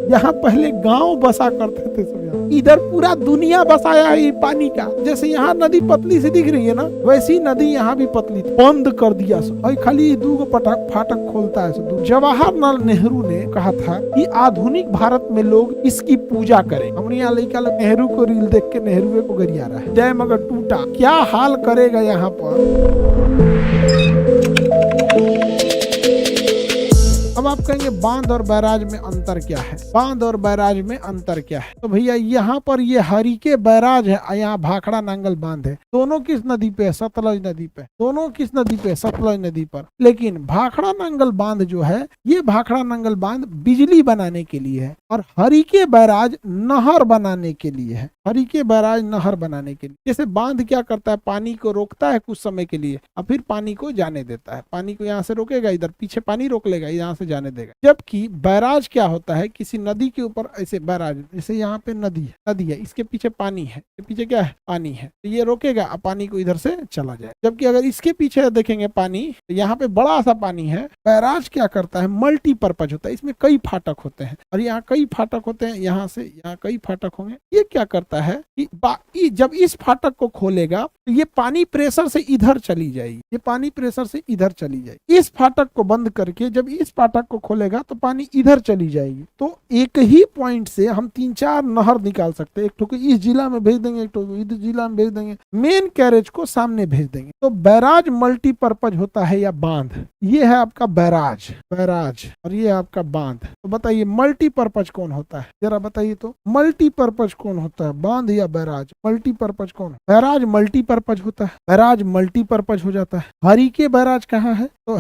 यहाँ पहले गांव बसा करते थे सब। यहाँ इधर पूरा दुनिया बसाया है ये पानी का। जैसे यहाँ नदी पतली सी दिख रही है ना, वैसी नदी यहाँ भी पतली थी, बंद कर दिया सो। और खाली दो फाटक खोलता है सो। जवाहरलाल नेहरू ने कहा था कि आधुनिक भारत में लोग इसकी पूजा करें। हमने यहाँ लड़का नेहरू को रील देख के नेहरू को गरिया रहा है, डैम अगर टूटा क्या हाल करेगा यहाँ पर। अब आप कहेंगे बांध और बैराज में अंतर क्या है? बांध और बैराज में अंतर क्या है? तो भैया यहाँ पर ये हरिके बैराज है, यहाँ भाखड़ा नांगल बांध है। दोनों किस नदी पे? सतलज नदी पे। दोनों किस नदी पे? सतलज नदी पर। लेकिन भाखड़ा नांगल बांध जो है, ये भाखड़ा नांगल बांध बिजली बनाने के लिए है और हरिके बैराज नहर बनाने के लिए है। हरिके बैराज नहर बनाने के लिए। जैसे बांध क्या करता है, पानी को रोकता है कुछ समय के लिए और फिर पानी को जाने देता है। पानी को यहाँ से रोकेगा, इधर पीछे पानी रोक लेगा, यहाँ से जाने देगा। जबकि बैराज क्या होता है, किसी नदी के ऊपर ऐसे बैराज, जैसे यहाँ पे नदी है, इसके पीछे पानी है, इसके पीछे क्या है? पानी है। तो ये रोकेगा और पानी को इधर से चला जाए। जबकि अगर इसके पीछे देखेंगे पानी, तो यहाँ पे बड़ा सा पानी है। बैराज क्या करता है, मल्टीपर्पज होता है, इसमें कई फाटक होते हैं और यहाँ कई फाटक होते हैं, यहाँ से यहाँ कई फाटक होंगे। ये क्या करता है कि जब इस फाटक को खोलेगा तो ये पानी प्रेशर से इधर चली जाएगी, ये पानी प्रेशर से इधर चली जाएगी। इस फाटक को बंद करके जब इस फाटक को खोलेगा तो पानी इधर चली जाएगी। तो एक ही पॉइंट से हम 3-4 नहर निकाल सकते हैं। एक ठो इस जिला में भेज देंगे, एक ठो इस जिला में भेज देंगे, मेन कैरेज को सामने भेज देंगे। तो बैराज मल्टीपर्पज होता है या बांध। ये है आपका बैराज और ये है आपका बांध। तो बताइए मल्टीपर्पज कौन होता है, जरा बताइए तो। मल्टीपर्पज कौन होता है, बांध या बैराज? मल्टीपर्पज कौन? बैराज मल्टीपर्पज होता है, बैराज मल्टीपर्पज हो जाता है। हरिके बैराज कहाँ है? तो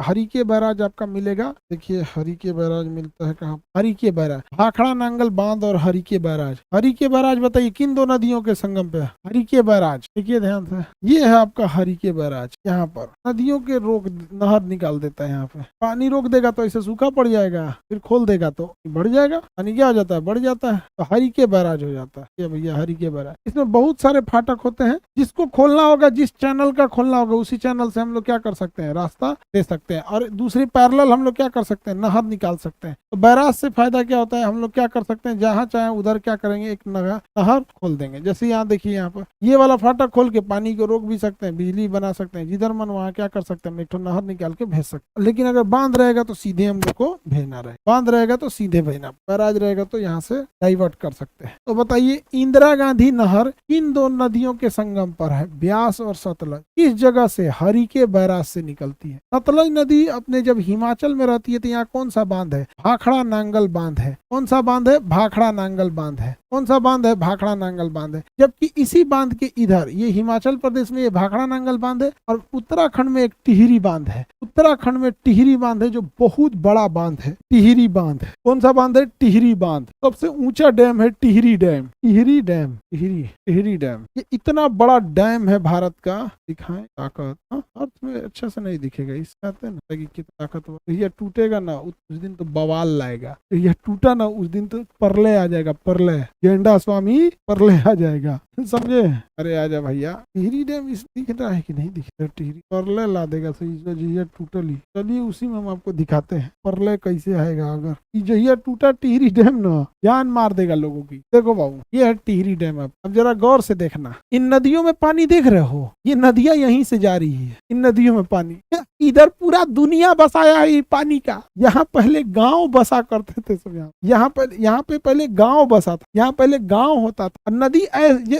हरिके बैराज आपका मिलेगा, देखिए हरिके बैराज मिलता है कहाँ? हरिके बैराज, भाखड़ा नांगल बांध और हरिके बैराज। हरिके बैराज बताइए किन दो नदियों के संगम पे? हरिके बैराज। देखिए ध्यान से, ये है आपका हरिके बैराज। यहाँ पर नदियों के रोक, नहर निकाल देता है। यहाँ पे पानी रोक देगा तो ऐसे सूखा पड़ जाएगा, फिर खोल देगा तो बढ़ जाएगा, पानी क्या हो जाता है? बढ़ जाता है। तो हरिके बैराज हो जाता है ये भैया, हरिके बैराज। इसमें बहुत सारे फाटक होते हैं, जिसको खोलना होगा, जिस चैनल का खोलना होगा, उसी चैनल से हम लोग क्या कर सकते हैं, रास्ता दे सकते हैं। और दूसरी पैरेलल हम लोग क्या कर सकते हैं, नहर निकाल सकते हैं। तो बैराज से फायदा क्या होता है, हम लोग क्या कर सकते हैं, जहां चाहे उधर क्या करेंगे, एक नहर खोल देंगे। जैसे यहाँ देखिए, यहाँ पर ये वाला फाटक खोल के पानी को रोक भी सकते हैं, बिजली बना सकते हैं, जिधर मन वहां क्या कर सकते हैं, एक ठो नहर निकाल के भेज सकते हैं। लेकिन अगर बांध रहेगा तो सीधे हम लोग को भेजना रहे, बांध रहेगा तो सीधे भेजना, बैराज रहेगा तो यहाँ से डाइवर्ट कर सकते हैं। तो बताइए इंदिरा गांधी नहर इन दो नदियों के संगम पर है, ब्यास और सतलज। किस जगह से? हरिके बैराज से निकलती है। सतलज नदी अपने जब हिमाचल में रहती है तो यहाँ कौन सा बांध है? भाखड़ा नांगल बांध है। कौन सा बांध है? भाखड़ा नांगल बांध है। कौन सा बांध है? भाखड़ा नांगल बांध है। जबकि इसी बांध के इधर, ये हिमाचल प्रदेश में ये भाखड़ा नांगल बांध है और उत्तराखंड में एक टिहरी बांध है। उत्तराखंड में टिहरी बांध है जो बहुत बड़ा बांध है, टिहरी बांध। कौन सा बांध है? टिहरी बांध। सबसे ऊंचा डैम है Tehri dam, Tehri dam, Tehri dam. ये इतना बड़ा डैम है भारत का। दिखाएं ताकत, अर्थ में अच्छा से नहीं दिखेगा, इस कहते हैं ना कि ताकत। यह टूटेगा ना उस दिन तो बवाल लाएगा, यह टूटा ना उस दिन तो परले आ जाएगा, परले, गेंडा स्वामी परले आ जाएगा, समझे? अरे आजा भैया, टिहरी डैम इस दिख रहा है कि नहीं दिख रहा? टिहरी परले ला देगा जहिया टूटली। चलिए उसी में हम आपको दिखाते हैं परले कैसे आएगा। अगर जहिया टूटा टिहरी डैम ना, जान मार देगा लोगों की। देखो बाबू, ये है टिहरी डैम। अब जरा गौर से देखना, इन नदियों में पानी देख रहे हो, ये नदियां यहीं से जा रही है, इन नदियों में पानी। इधर पूरा दुनिया बसाया है पानी का। यहाँ पहले गांव बसा करते थे सब। यहाँ पे पहले गांव बसा था, यहाँ पहले गांव होता था। नदी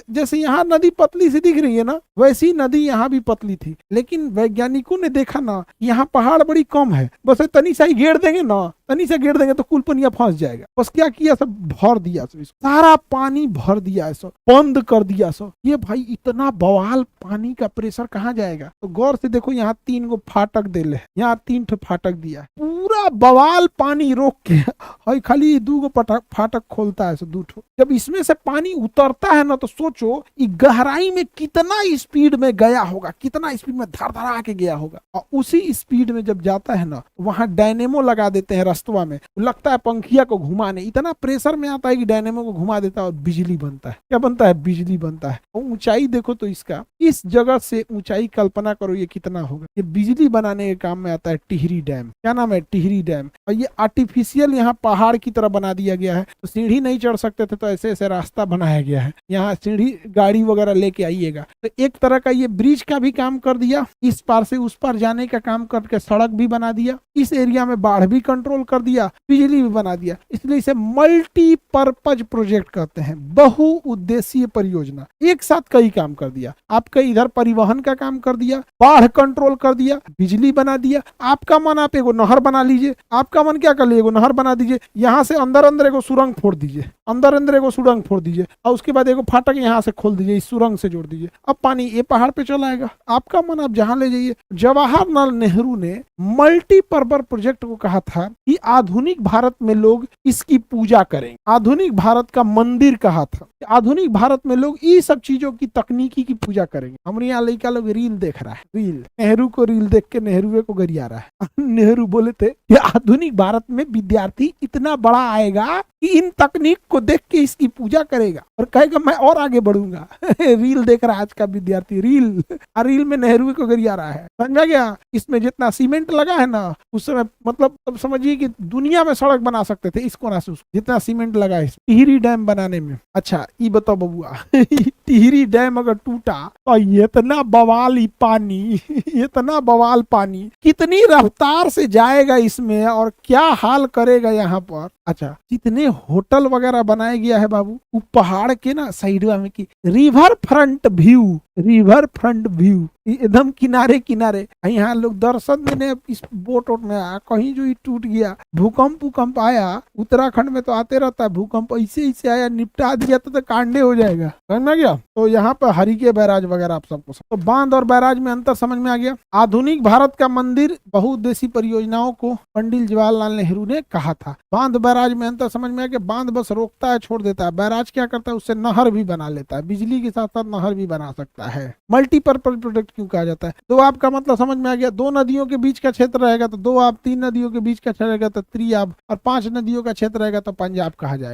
जैसे यहाँ नदी पतली सी दिख रही है ना, वैसी नदी यहाँ भी पतली थी। लेकिन वैज्ञानिकों ने देखा ना, यहाँ पहाड़ बड़ी कम है, बस तनी सा ही घेर देंगे ना, तनी से घेर देंगे तो कुल पनिया फंस जाएगा। बस क्या किया, सब भर दिया, सब सारा पानी भर दिया, सब बंद कर दिया। सब ये भाई इतना बवाल पानी का प्रेशर कहाँ जाएगा? तो गौर से देखो, यहाँ 3 गो फाटक दिले, यहाँ 3 ठो फाटक दिया, पूरा बवाल पानी रोक के खाली 2 गो फाटक खोलता है, 2 ठो। जब इसमें से पानी उतरता है ना, तो सोचो गहराई में कितना स्पीड में गया होगा, कितना स्पीड में धर धरा के गया होगा। और उसी स्पीड में जब जाता है ना, वहां डायनेमो लगा देते हैं वास्तव में लगता है पंखिया को घुमाने, इतना प्रेशर में आता है कि डायनेमो को घुमा देता है और बिजली बनता है। क्या बनता है? बिजली बनता है। और ऊंचाई देखो तो इसका, इस जगह से ऊंचाई कल्पना करो ये कितना होगा। ये बिजली बनाने के काम में आता है टिहरी डैम। क्या नाम है? टिहरी डैम। और ये आर्टिफिशियल यहाँ पहाड़ की तरह बना दिया गया है, तो सीढ़ी नहीं चढ़ सकते थे तो ऐसे ऐसे रास्ता बनाया गया है। यहाँ सीढ़ी गाड़ी वगैरह लेके आइएगा। तो एक तरह का ये ब्रिज का भी काम कर दिया, इस पार से उस पार जाने का काम करके सड़क भी बना दिया, इस एरिया में बाढ़ भी कंट्रोल कर दिया, बिजली भी बना दिया। इसलिए इसे मल्टीपर्पज प्रोजेक्ट कहते हैं, बहुउद्देशीय परियोजना। एक साथ कई काम कर दिया। आपका इधर परिवहन का काम कर दिया, बाढ़ कंट्रोल कर दिया, बिजली बना दिया। आपका मन आप एगो नहर बना लीजिए, आपका मन क्या कर लीजिए, एगो नहर बना दीजिए, यहाँ से अंदर अंदर एगो सुरंग फोड़ दीजिए, अंदर अंदर एगो सुरंग फोड़ दीजिए, और उसके बाद एगो फाटक यहाँ से खोल दीजिए, इस सुरंग से जोड़ दीजिए। अब पानी ये पहाड़ पे चला आएगा। आपका मन आप जहां ले जाइए। जवाहरलाल नेहरू ने मल्टीपर्पज प्रोजेक्ट को कहा था कि आधुनिक भारत में लोग इसकी पूजा करेंगे। आधुनिक भारत का मंदिर कहा था। आधुनिक भारत में लोग ये सब चीजों की तकनीकी की पूजा करेंगे। हमारे यहाँ लड़का लोग रील देख रहा है, रील, नेहरू को रील देख के नेहरू को गरिया रहा है। नेहरू बोले थे कि आधुनिक भारत में विद्यार्थी इतना बड़ा आएगा कि इन तकनीक को देख के इसकी पूजा करेगा और कहेगा मैं और आगे बढ़ूंगा। रील देख रहा है आज का विद्यार्थी, रील, और रील में नेहरू को गरिया रहा है। समझा गया? इसमें जितना सीमेंट लगा है ना उस समय, मतलब तब समझिए कि दुनिया में सड़क बना सकते थे इस कोना से उस, जितना सीमेंट लगा है टिहरी डैम बनाने में। अच्छा ये बताओ बबुआ, टिहरी डैम अगर टूटा तो इतना बवाल पानी, इतना बवाल पानी कितनी रफ्तार से जाएगा इसमें और क्या हाल करेगा यहाँ पर। अच्छा, जितने होटल वगैरह बनाया गया है बाबू, वो पहाड़ के ना साइड में की river front view, river front view एकदम किनारे किनारे। यहाँ लोग दर्शन देने इस बोट वोट में आया, कहीं जो ये टूट गया, भूकंप आया, उत्तराखंड में तो आते रहता है भूकंप, ऐसे ऐसे आया, निपटा दिया तो कांडे हो जाएगा। समझ में आ गया? तो यहाँ पर हरिके बैराज वगैरह आप सबको, तो बांध और बैराज में अंतर समझ में आ गया। आधुनिक भारत का मंदिर बहुउद्देशीय परियोजनाओं को पंडित जवाहरलाल नेहरू ने कहा था। बांध बैराज में अंतर समझ में आ गया। बांध बस रोकता है, छोड़ देता है। बैराज क्या करता है? उससे नहर भी बना लेता है, बिजली के साथ साथ नहर भी बना सकता है। मल्टीपर्पज प्रोजेक्ट क्यों कहा जाता है? तो आपका मतलब समझ में आ गया। 2 नदियों के बीच का क्षेत्र रहेगा तो 2 आब, 3 नदियों के बीच का क्षेत्र रहेगा तो 3 आब, और 5 नदियों का क्षेत्र रहेगा तो पंजाब कहा जाएगा।